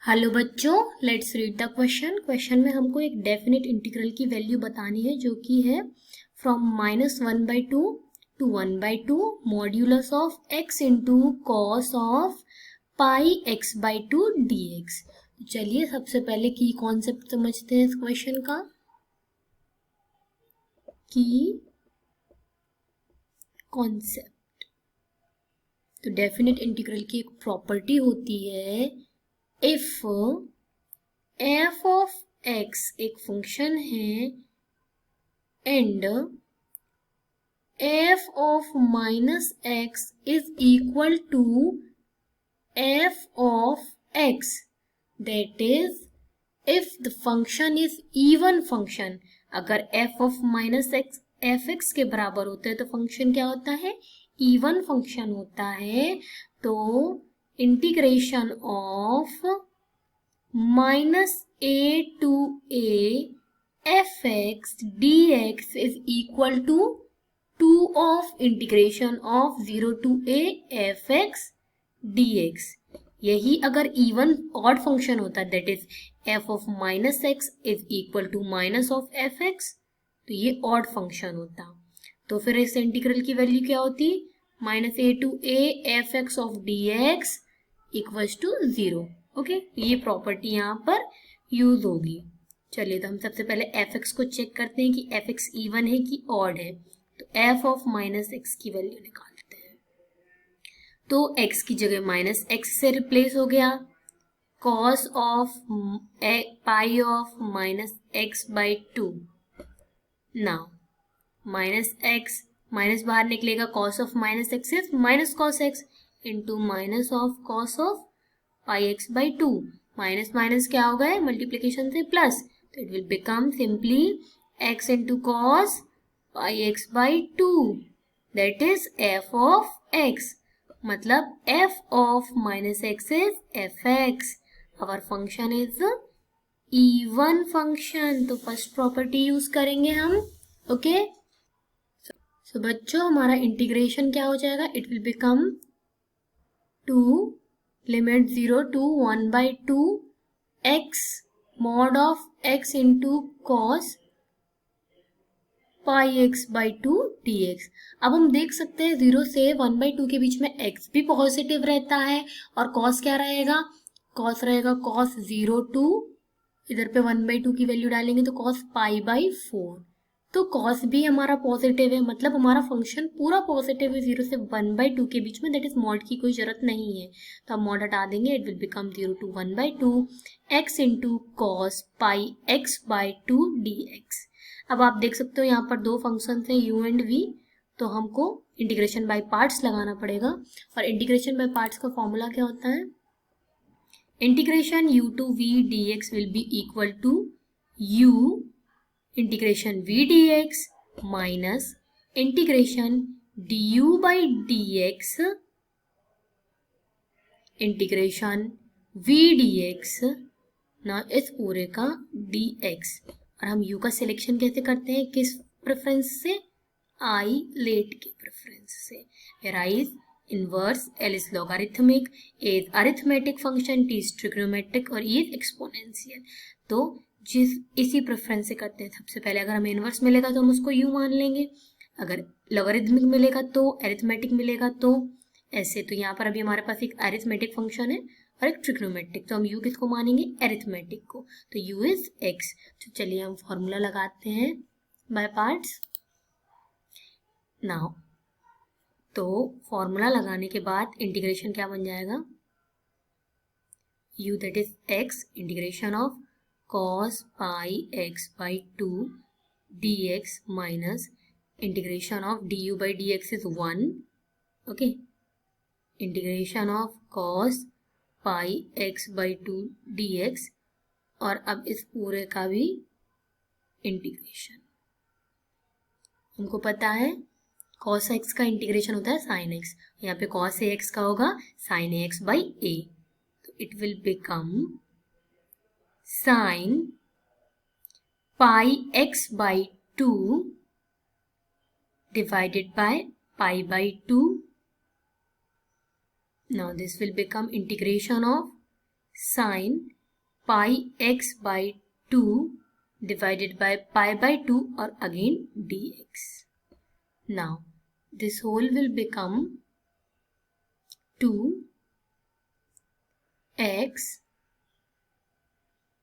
Hello बच्चों, let's read the question में हमको एक डेफिनेट इंटीग्रल की वैल्यू बतानी है जो कि है from -1/2 to 1/2 modulus of x into cos of pi x/2 dx। चलिए सबसे पहले की कॉन्सेप्ट समझते हैं इस क्वेश्चन का। की कॉन्सेप्ट तो डेफिनेट इंटीग्रल की एक प्रॉपर्टी होती है, इफ f ऑफ x एक फंक्शन है and f of minus x is equal to f of x, that is if the function is even function. अगर f of minus x f x के बराबर होता है तो फंक्शन क्या होता है, इवन फंक्शन होता है। तो integration of -a to a fx dx is equal to 2 of integration of 0 to a fx dx। यही अगर इवन ऑड फंक्शन होता that is f of minus x is equal to minus of f x, तो ये odd function होता। तो फिर इस integral की वैल्यू क्या होती, -a to a fx of dx equals to 0। Okay, ये प्रॉपर्टी यहाँ पर यूज होगी। चलिए तो हम सबसे पहले एफ एक्स को चेक करते हैं कि एफ एक्स इवन है कि ऑड है। तो एफ ऑफ माइनस एक्स की वैल्यू निकालते हैं। तो एक्स की जगह माइनस एक्स से रिप्लेस हो गया, cos of pi of minus x by 2। Now minus x minus बाहर निकलेगा, cos of minus x is minus cos x into minus of cos of pi x by 2। Minus minus क्या हो गया, multiplication से plus, तो it will become simply x into cos pi x by 2, that is f of x. मतलब f of minus x is f x. Our function is even function. तो first property use करेंगे हम। Okay so बच्चों, हमारा integration क्या हो जाएगा, it will become 2 limit 0 to 1/2 x mod of x into cos pi x by 2 dx। अब हम देख सकते हैं 0 से 1/2 के बीच में x भी पॉजिटिव रहता है और cos क्या रहेगा, cos रहेगा cos 0 to, इधर पे 1/2 की वैल्यू डालेंगे तो cos पाई बाई 4। तो cos भी हमारा पॉजिटिव है, मतलब हमारा फंक्शन पूरा पॉजिटिव है 0 से 1/2 के बीच में, दैट इज मॉड की कोई जरूरत नहीं है। तो हम मॉड हटा देंगे, it will become 0 to 1/2 x into cos pi x by 2 dx। अब आप देख सकते हो यहाँ पर दो फंक्शन हैं u एंड v, तो हमको इंटीग्रेशन बाय पार्ट्स लगाना पड़ेगा। और इंटीग्रेशन बाय पार्ट्स का फॉर्मूला क्या होता है, integration u to v dx will be equal to u integration v dx minus integration du by dx integration v dx ना इस पूरे का dx। और हम u का सिलेक्शन कैसे करते हैं, किस प्रेफरेंस से, आई लेट के प्रेफरेंस से। I is inverse, L is logarithmic, A is arithmetic function, T is trigonometric और E इज एक्सपोनेंशियल। तो जिस इसी प्रेफरेंस से करते हैं। सबसे पहले अगर हमें इनवर्स मिलेगा तो हम उसको u मान लेंगे, अगर लॉगरिथमिक मिलेगा तो, अरिथमेटिक मिलेगा तो ऐसे। तो यहाँ पर अभी हमारे पास एक अरिथमेटिक फंक्शन है और एक ट्रिग्नोमेट्रिक, तो हम u किसको मानेंगे, अरिथमेटिक को। तो u इज x। तो चलिए हम फॉर्मूला लगाते हैं बाय पार्ट्स नाउ। तो फॉर्मूला लगाने के बाद इंटीग्रेशन क्या बन जाएगा, u that is x integration of cos pi x by 2 dx minus integration of du by dx is 1, okay, integration of cos pi x by 2 dx। और अब इस पूरे का भी इंटीग्रेशन, हमको पता है cos x का इंटीग्रेशन होता है sin x, यहाँ पे cos ax का होगा sin ax by a। तो it will become sin pi x by 2 divided by pi by 2। Now this will become integration of sine pi x by 2 divided by pi by 2 or again dx. Now this whole will become 2x,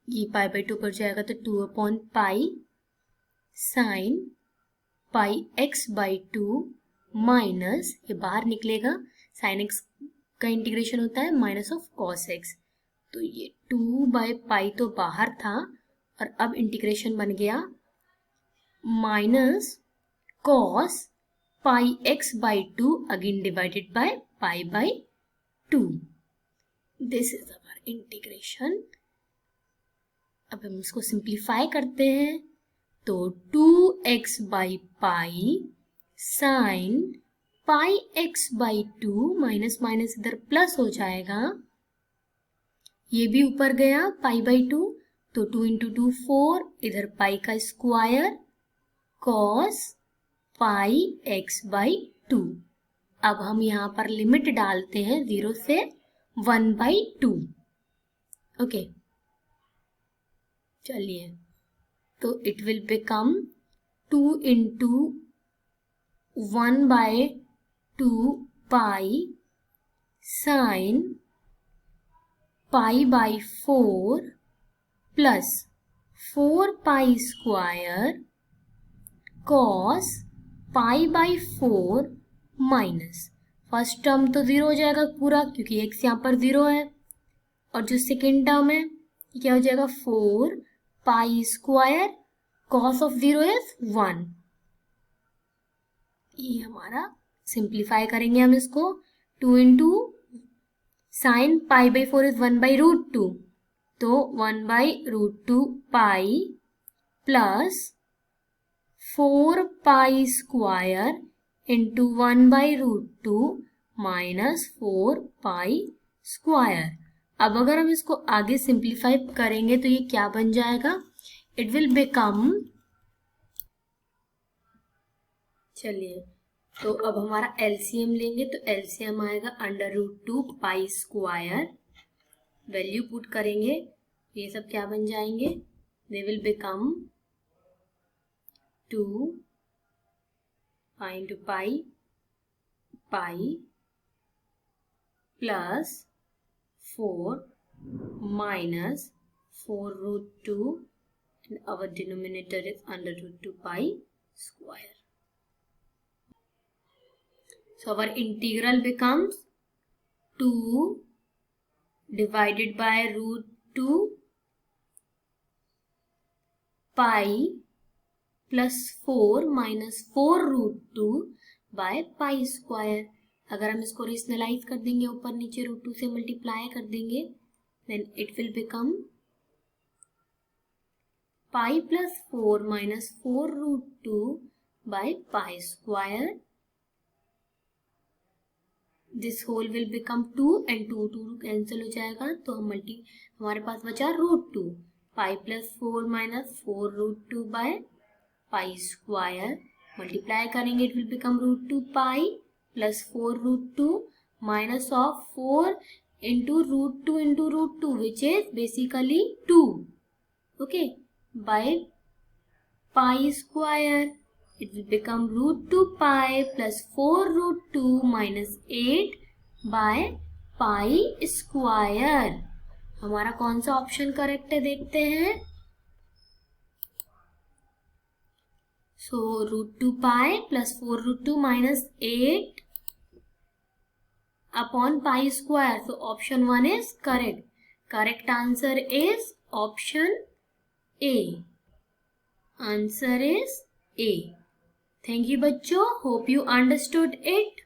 ये pi by 2 पर जाएगा तो 2 upon pi sin pi x by 2 minus, ये बाहर निकलेगा, sin x का integration होता है माइनस ऑफ cos x, तो ये 2 बाई पाई तो बाहर था और अब इंटीग्रेशन बन गया minus cos pi x by 2 again divided by pi by 2. This is our integration. अब हम इसको सिंप्लीफाई करते हैं तो 2x by pi sine pi x by 2 minus minus इधर प्लस हो जाएगा, ये भी ऊपर गया पाई बाई 2 तो 2 इंटू 2 4, इधर पाई का square cos pi x by 2. अब हम यहाँ पर लिमिट डालते हैं 0 से 1 बाई 2. ओके, चलिए, तो it will become 2 into 1 by 2 pi sine pi by 4 plus 4 pi square cos pi by 4 minus, first term तो 0 हो जाएगा पूरा क्योंकि x यहाँ पर 0 है, और जो सेकेंड टर्म है क्या हो जाएगा 4 pi square cos of 0 is 1. ये हमारा सिंप्लीफाई करेंगे हम इसको, 2 into sine pi by 4 is 1 by root 2, तो 1 by root 2 pi plus 4 pi square into 1 by root 2 minus 4 pi square. अब अगर हम इसको आगे सिंप्लीफाई करेंगे तो ये क्या बन जाएगा, इट विल बिकम, चलिए, तो अब हमारा एलसीएम लेंगे तो एलसीएम आएगा under root 2 pi square, value put करेंगे, ये सब क्या बन जाएंगे, they will become 2 pi into pi pi plus 4 minus 4 root 2 and our denominator is under root 2 pi square. So our integral becomes 2 divided by root 2 pi plus 4 minus 4 root 2 by pi square. अगर हम इसको rationalise कर देंगे, ऊपर नीचे root 2 से multiply कर देंगे, then it will become pi plus 4 minus 4 root 2 by pi square. This whole will become 2 and 2 cancel हो जाएगा, तो हमारे पास बचा root 2, pi plus 4 minus 4 root 2 by pi square, multiply करेंगे it will become root 2 pi plus 4 root 2 minus of 4 into root 2 which is basically 2, okay, by pi square. It will become root 2 pi plus 4 root 2 minus 8 by pi square. हमारा कौन सा option correct है देखते हैं. So root 2 pi plus 4 root 2 minus 8 upon pi square. So option 1 is correct. Correct answer is option A. Answer is A. Thank you बच्चों. Hope you understood it.